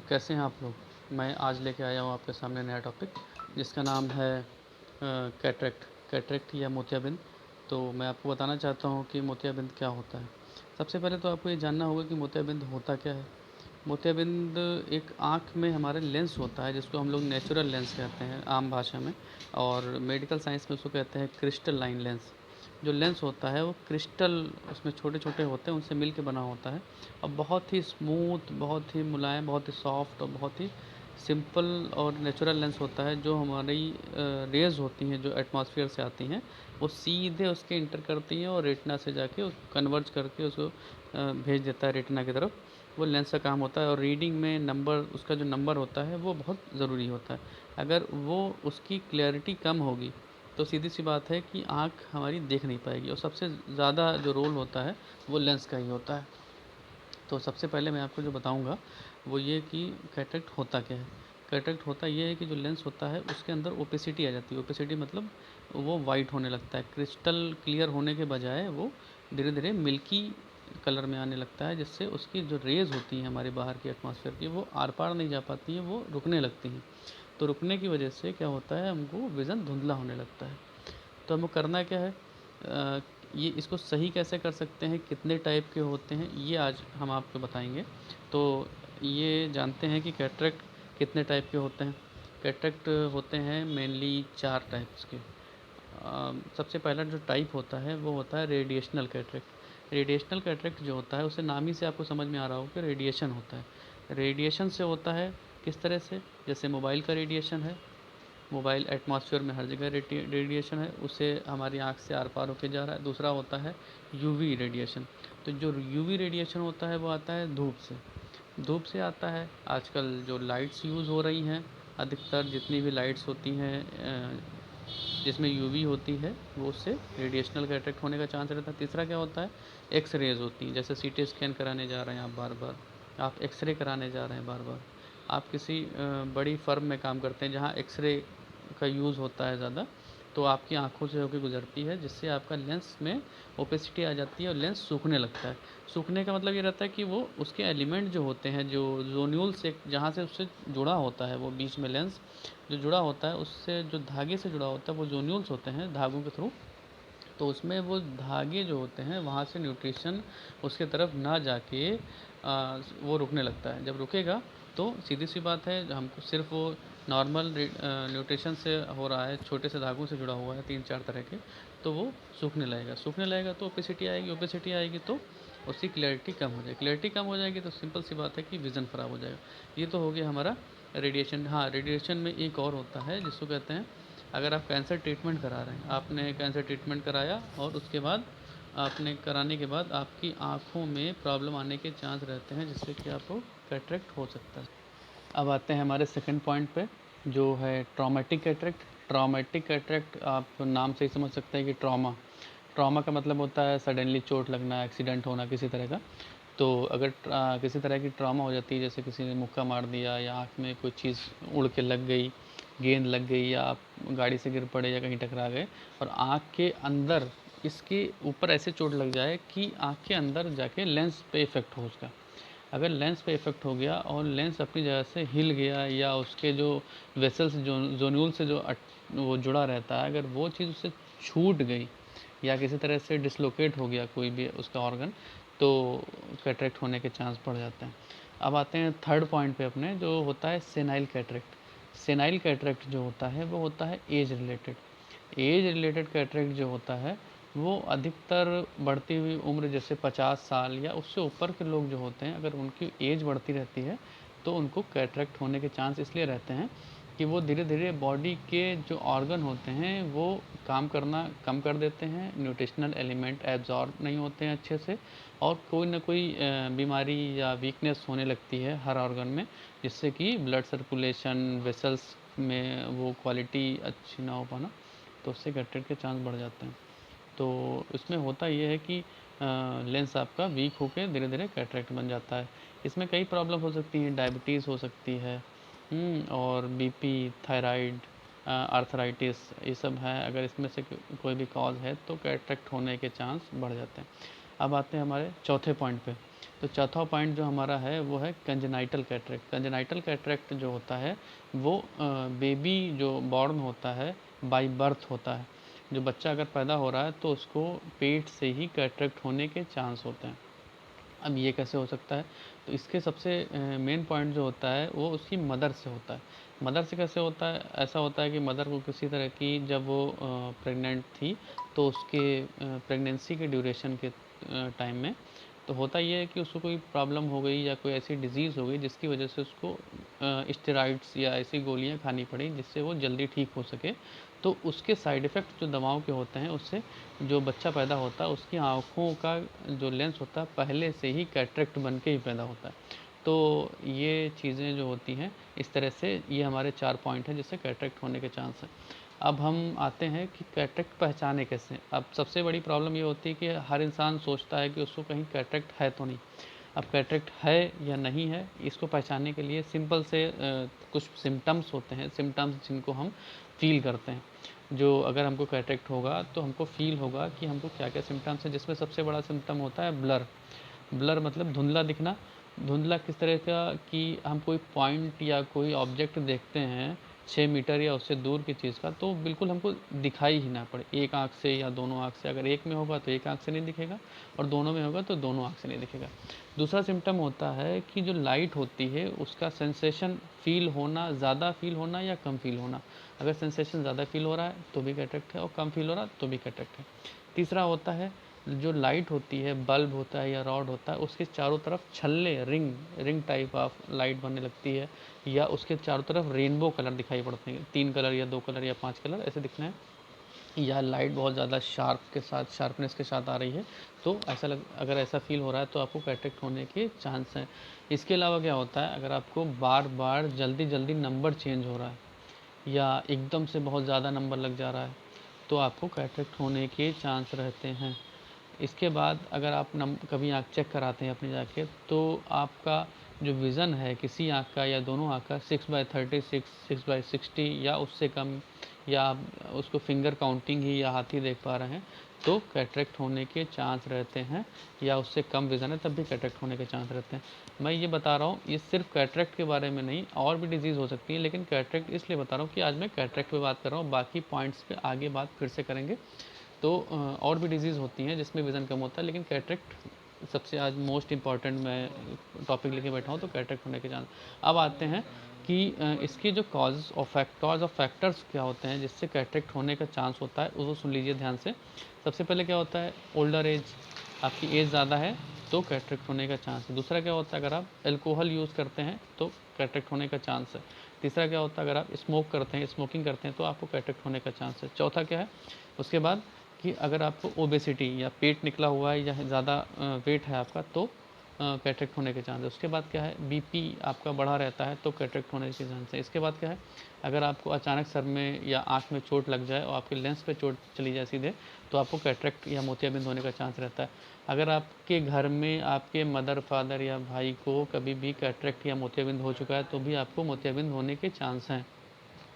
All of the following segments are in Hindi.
कैसे हैं आप लोग। मैं आज लेके आया हूँ आपके सामने नया टॉपिक जिसका नाम है कैटरेक्ट। कैटरेक्ट या मोतियाबिंद। तो मैं आपको बताना चाहता हूँ कि मोतियाबिंद क्या होता है। सबसे पहले तो आपको ये जानना होगा कि मोतियाबिंद होता क्या है। मोतियाबिंद एक आँख में हमारे लेंस होता है जिसको हम लोग नेचुरल लेंस कहते हैं आम भाषा में, और मेडिकल साइंस में उसको कहते हैं क्रिस्टल लाइन लेंस। जो लेंस होता है वो क्रिस्टल उसमें छोटे छोटे होते हैं, उनसे मिल के बना होता है और बहुत ही स्मूथ, बहुत ही मुलायम, बहुत ही सॉफ्ट और बहुत ही सिंपल और नेचुरल लेंस होता है। जो हमारी रेज़ होती हैं जो एटमॉस्फेयर से आती हैं वो सीधे उसके इंटर करती हैं और रेटिना से जाके उस कन्वर्ज करके उसको भेज देता है रेटिना की तरफ। वो लेंस का काम होता है और रीडिंग में नंबर, उसका जो नंबर होता है वो बहुत ज़रूरी होता है। अगर वो उसकी क्लैरिटी कम होगी तो सीधी सी बात है कि आँख हमारी देख नहीं पाएगी, और सबसे ज़्यादा जो रोल होता है वो लेंस का ही होता है। तो सबसे पहले मैं आपको जो बताऊंगा वो ये कि कैटरेक्ट होता क्या है। कैटरेक्ट होता ये है कि जो लेंस होता है उसके अंदर ओपेसिटी आ जाती है। ओपेसिटी मतलब वो वाइट होने लगता है, क्रिस्टल क्लियर होने के बजाय वो धीरे धीरे मिल्की कलर में आने लगता है, जिससे उसकी जो रेज़ होती हैं हमारे बाहर की एटमॉस्फेयर की वो आर पार नहीं जा पाती हैं, वो रुकने लगती हैं। तो रुकने की वजह से क्या होता है, हमको विज़न धुंधला होने लगता है। तो हमें करना क्या है, ये इसको सही कैसे कर सकते हैं, कितने टाइप के होते हैं, ये आज हम आपको बताएंगे। तो ये जानते हैं कि कैटरेक्ट कितने टाइप के होते हैं। कैटरेक्ट होते हैं मेनली 4 टाइप्स के। सबसे पहला जो टाइप होता है वो होता है रेडिएशनल कैटरेक्ट। रेडिएशनल कैटरेक्ट जो होता है उसे नाम ही से आपको समझ में आ रहा हो कि रेडिएशन होता है। रेडिएशन से होता है किस तरह से, जैसे मोबाइल का रेडिएशन है, मोबाइल एटमॉस्फेयर में हर जगह रेडिएशन है, उससे हमारी आँख से आर पार होके जा रहा है। दूसरा होता है यूवी रेडिएशन। तो जो यूवी रेडिएशन होता है वो आता है धूप से। धूप से आता है, आजकल जो लाइट्स यूज़ हो रही हैं, अधिकतर जितनी भी लाइट्स होती हैं जिसमें यूवी होती है वो उससे रेडिएशनल कैटरेक्ट होने का चांस रहता है। तीसरा क्या होता है, एक्स रेज़ होती हैं। जैसे सीटी स्कैन कराने जा रहे हैं आप बार बार, आप एक्सरे कराने जा रहे हैं बार बार, आप किसी बड़ी फर्म में काम करते हैं जहाँ एक्सरे का यूज़ होता है ज़्यादा, तो आपकी आंखों से होकर गुजरती है, जिससे आपका लेंस में ओपेसिटी आ जाती है और लेंस सूखने लगता है। सूखने का मतलब ये रहता है कि वो उसके एलिमेंट जो होते हैं, जो जोन्यूल से जहाँ से उससे जुड़ा होता है, वो बीच में लेंस जो जुड़ा होता है उससे जो धागे से जुड़ा होता है वो जोन्यूल्स होते हैं धागों के थ्रू। तो उसमें वो धागे जो होते हैं वहाँ से न्यूट्रिशन उसके तरफ ना जाके वो रुकने लगता है। जब रुकेगा तो सीधी सी बात है, हमको सिर्फ वो नॉर्मल न्यूट्रिशन से हो रहा है, छोटे से धागों से जुड़ा हुआ है 3-4 तरह के, तो वो सूखने लगेगा। सूखने लगेगा तो ओपेसिटी आएगी, ओपेसिटी आएगी तो उसकी क्लैरिटी कम हो जाएगी, क्लैरिटी कम हो जाएगी तो सिंपल सी बात है कि विज़न ख़राब हो जाएगा। ये तो हो गया हमारा रेडिएशन। हाँ, रेडिएशन में एक और होता है जिसको कहते हैं, अगर आप कैंसर ट्रीटमेंट करा रहे हैं, आपने कैंसर ट्रीटमेंट कराया और उसके बाद आपने कराने के बाद आपकी आँखों में प्रॉब्लम आने के चांस रहते हैं, जिससे कि आपको कैटरेक्ट हो सकता है। अब आते हैं हमारे सेकंड पॉइंट पे, जो है ट्रॉमेटिक कैटरेक्ट। ट्रॉमेटिक कैटरेक्ट आप नाम से ही समझ सकते हैं कि ट्रॉमा। ट्रॉमा का मतलब होता है सडनली चोट लगना, एक्सीडेंट होना किसी तरह का। तो अगर किसी तरह की ट्रॉमा हो जाती है, जैसे किसी ने मुक्का मार दिया या आँख में कोई चीज़ उड़ के लग गई, गेंद लग गई, या आप गाड़ी से गिर पड़े या कहीं टकरा गए और आँख के अंदर इसके ऊपर ऐसे चोट लग जाए कि आँख के अंदर जाके लेंस पे इफ़ेक्ट हो उसका। अगर लेंस पे इफ़ेक्ट हो गया और लेंस अपनी जगह से हिल गया, या उसके जो वेसल्स जो जोन्यूल से जो वो जुड़ा रहता है, अगर वो चीज़ उससे छूट गई या किसी तरह से डिसलोकेट हो गया कोई भी उसका ऑर्गन, तो कैटरेक्ट होने के चांस बढ़ जाते हैं। अब आते हैं थर्ड पॉइंट पे अपने, जो होता है सेनाइल कैटरेक्ट। सेनाइल कैटरेक्ट जो होता है वो होता है age related. Age related cataract जो होता है वो अधिकतर बढ़ती हुई उम्र, जैसे 50 साल या उससे ऊपर के लोग जो होते हैं, अगर उनकी एज बढ़ती रहती है तो उनको कैटरेक्ट होने के चांस इसलिए रहते हैं कि वो धीरे धीरे बॉडी के जो ऑर्गन होते हैं वो काम करना कम कर देते हैं, न्यूट्रिशनल एलिमेंट एब्जॉर्ब नहीं होते हैं अच्छे से, और कोई ना कोई बीमारी या वीकनेस होने लगती है हर ऑर्गन में, जिससे कि ब्लड सर्कुलेशन, वेसल्स में वो क्वालिटी अच्छी ना हो पाना, तो उससे कैटरेक्ट के चांस बढ़ जाते हैं। तो इसमें होता ये है कि लेंस आपका वीक होकर धीरे धीरे कैटरेक्ट बन जाता है। इसमें कई प्रॉब्लम हो सकती हैं, डायबिटीज़ हो सकती है, और बीपी, थायराइड, आर्थराइटिस, ये सब है। अगर इसमें से कोई भी कॉज है तो कैटरेक्ट होने के चांस बढ़ जाते हैं। अब आते हैं हमारे चौथे पॉइंट पे। तो चौथा पॉइंट जो हमारा है वो है कंजेनाइटल कैटरेक्ट। कंजेनाइटल कैटरेक्ट जो होता है वो बेबी जो बॉर्न होता है बाय बर्थ होता है। जो बच्चा अगर पैदा हो रहा है तो उसको पेट से ही कैटरेक्ट होने के चांस होते हैं। अब ये कैसे हो सकता है? तो इसके सबसे मेन पॉइंट जो होता है वो उसकी मदर से होता है। मदर से कैसे होता है? ऐसा होता है कि मदर को किसी तरह की जब वो प्रेग्नेंट थी तो उसके प्रेगनेंसी के ड्यूरेशन के टाइम में तो होता ये है कि उसको कोई प्रॉब्लम हो गई या कोई ऐसी डिज़ीज़ हो गई जिसकी वजह से उसको स्टेरॉइड्स या ऐसी गोलियां खानी पड़ी जिससे वो जल्दी ठीक हो सके। तो उसके साइड इफ़ेक्ट जो दवाओं के होते हैं उससे जो बच्चा पैदा होता है उसकी आँखों का जो लेंस होता है पहले से ही कैटरेक्ट बन के ही पैदा होता है। तो ये चीज़ें जो होती हैं इस तरह से ये हमारे 4 पॉइंट हैं जिससे कैटरेक्ट होने के चांस हैं। अब हम आते हैं कि कैटरेक्ट पहचाने कैसे? अब सबसे बड़ी प्रॉब्लम ये होती है कि हर इंसान सोचता है कि उसको कहीं कैटरेक्ट है तो नहीं। अब कैटरेक्ट है या नहीं है इसको पहचानने के लिए सिंपल से कुछ सिम्टम्स होते हैं, सिम्टम्स जिनको हम फ़ील करते हैं। जो अगर हमको कैटरेक्ट होगा तो हमको फ़ील होगा कि हमको क्या-क्या सिम्टम्स हैं, जिसमें सबसे बड़ा सिम्पटम होता है ब्लर। ब्लर मतलब धुंधला दिखना। धुंधला किस तरह का कि हम कोई पॉइंट या कोई ऑब्जेक्ट देखते हैं 6 मीटर या उससे दूर की चीज़ का तो बिल्कुल हमको दिखाई ही ना पड़े, एक आँख से या दोनों आँख से। अगर एक में होगा तो एक आँख से नहीं दिखेगा और दोनों में होगा तो दोनों आँख से नहीं दिखेगा। दूसरा सिम्पटम होता है कि जो लाइट होती है उसका सेंसेशन फ़ील होना, ज़्यादा फ़ील होना या कम फ़ील होना। अगर सेंसेशन ज़्यादा फ़ील हो रहा है तो भी कैटरेक्ट है और कम फ़ील हो रहा है तो भी कैटरेक्ट है। तीसरा होता है जो लाइट होती है, बल्ब होता है या रॉड होता है, उसके चारों तरफ छल्ले ring ring type of light बनने लगती है या उसके चारों तरफ रेनबो कलर दिखाई पड़ते हैं, 3 कलर या 2 कलर या 5 कलर ऐसे दिखना है। या लाइट बहुत ज़्यादा शार्पनेस के साथ आ रही है तो ऐसा अगर ऐसा फील हो रहा है तो आपको कैटरेक्ट होने के चांस हैं। इसके अलावा क्या होता है, अगर आपको बार बार जल्दी जल्दी नंबर चेंज हो रहा है या एकदम से बहुत ज़्यादा नंबर लग जा रहा है तो आपको कैटरेक्ट होने के चांस रहते हैं। इसके बाद अगर आप कभी आँख चेक कराते हैं अपनी जाके तो आपका जो विज़न है किसी आँख का या दोनों आँख का 6/36, 6/60 या उससे कम या आप उसको फिंगर काउंटिंग ही या हाथ ही देख पा रहे हैं तो कैटरेक्ट होने के चांस रहते हैं। या उससे कम विज़न है तब भी कैटरेक्ट होने के चांस रहते हैं। मैं ये बता रहा हूँ ये सिर्फ कैटरेक्ट के बारे में नहीं, और भी डिज़ीज़ हो सकती है, लेकिन कैटरेक्ट इसलिए बता रहा हूँ कि आज मैं कैटरेक्ट पे बात कर रहा हूँ, बाकी पॉइंट्स पे आगे बात फिर से करेंगे। तो और भी डिज़ीज़ होती हैं जिसमें वज़न कम होता है, लेकिन कैटरेक्ट सबसे आज मोस्ट इम्पॉर्टेंट मैं टॉपिक लेके बैठा हूँ, तो कैटरेक्ट होने के चांस। अब आते हैं कि इसके जो कॉज ऑफ फैक्टर्स क्या होते हैं जिससे कैटरेक्ट होने का चांस होता है वो सुन लीजिए ध्यान से। सबसे पहले क्या होता है, ओल्डर एज, आपकी एज ज़्यादा है तो कैटरेक्ट होने का चांस है। दूसरा क्या होता है, अगर आप अल्कोहल यूज़ करते हैं तो कैटरेक्ट होने का चांस है। तीसरा क्या होता है, अगर आप स्मोक करते हैं, स्मोकिंग करते हैं तो आपको कैटरेक्ट होने का चांस है। चौथा क्या है उसके बाद कि अगर आपको ओबेसिटी या पेट निकला हुआ है या ज़्यादा वेट है आपका तो कैटरेक्ट होने के चांस है। उसके बाद क्या है, बीपी आपका बढ़ा रहता है तो कैटरेक्ट होने के चांस है। इसके बाद क्या है, अगर आपको अचानक सर में या आँख में चोट लग जाए और आपके लेंस पे चोट चली जाए सीधे तो आपको कैटरेक्ट या मोतियाबिंद होने का चांस रहता है। अगर आपके घर में आपके मदर फादर या भाई को कभी भी कैटरेक्ट या मोतियाबिंद हो चुका है तो भी आपको मोतियाबिंद होने के चांस हैं।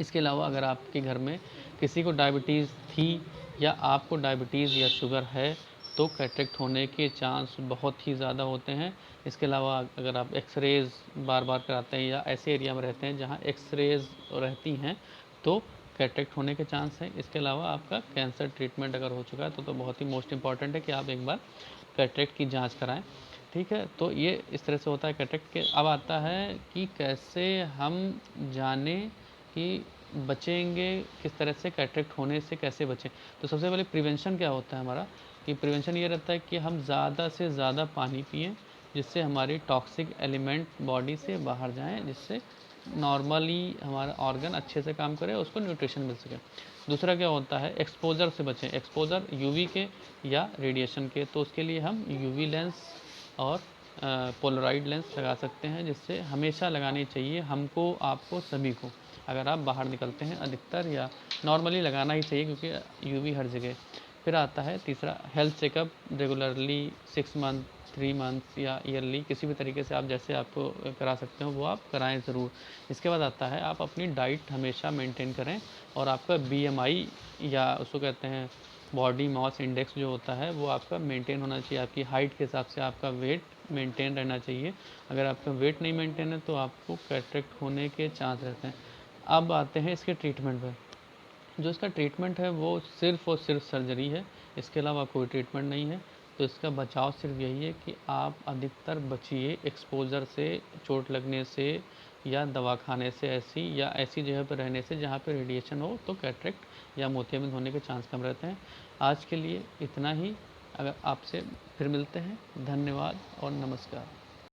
इसके अलावा अगर आपके घर में किसी को डायबिटीज़ थी या आपको डायबिटीज़ या शुगर है तो कैटरेक्ट होने के चांस बहुत ही ज़्यादा होते हैं। इसके अलावा अगर आप एक्सरेज़ बार बार कराते हैं या ऐसे एरिया में रहते हैं जहाँ एक्सरेज़ रहती हैं तो कैटरेक्ट होने के चांस हैं। इसके अलावा आपका कैंसर ट्रीटमेंट अगर हो चुका है तो बहुत ही मोस्ट इम्पॉर्टेंट है कि आप एक बार कैटरेक्ट की जांच कराएं। ठीक है, तो ये इस तरह से होता है कैटरेक्ट के। अब आता है कि कैसे हम जानें कि बचेंगे, किस तरह से कैटरेक्ट होने से कैसे बचें। तो सबसे पहले प्रिवेंशन क्या होता है हमारा, कि प्रिवेंशन ये रहता है कि हम ज़्यादा से ज़्यादा पानी पिएं जिससे हमारी टॉक्सिक एलिमेंट बॉडी से बाहर जाएं, जिससे नॉर्मली हमारा ऑर्गन अच्छे से काम करे, उसको न्यूट्रिशन मिल सके। दूसरा क्या होता है, एक्सपोज़र से बचें, एक्सपोज़र यूवी के या रेडिएशन के। तो उसके लिए हम यूवी लेंस और पोलराइड लेंस लगा सकते हैं, जिससे हमेशा लगानी चाहिए हमको, आपको, सभी को। अगर आप बाहर निकलते हैं अधिकतर या नॉर्मली लगाना ही चाहिए क्योंकि यूवी हर जगह। फिर आता है तीसरा, health checkup regularly 6 month 3 months या ईयरली किसी भी तरीके से आप जैसे आपको करा सकते हो वो आप कराएं ज़रूर। इसके बाद आता है आप अपनी डाइट हमेशा मेंटेन करें और आपका बीएमआई या उसको कहते हैं बॉडी मास इंडेक्स जो होता है वो आपका मेंटेन होना चाहिए, आपकी हाइट के हिसाब से आपका वेट मेंटेन रहना चाहिए। अगर आपका वेट नहीं मेंटेन है तो आपको कैटरेक्ट होने के चांस रहते हैं। अब आते हैं इसके ट्रीटमेंट पर। जो इसका ट्रीटमेंट है वो सिर्फ़ और सिर्फ सर्जरी है, इसके अलावा कोई ट्रीटमेंट नहीं है। तो इसका बचाव सिर्फ यही है कि आप अधिकतर बचिए एक्सपोज़र से, चोट लगने से या दवा खाने से या ऐसी जगह पर रहने से जहाँ पे रेडिएशन हो, तो कैटरेक्ट या मोतियाबिंद होने के चांस कम रहते हैं। आज के लिए इतना ही। अगर आपसे फिर मिलते हैं। धन्यवाद और नमस्कार।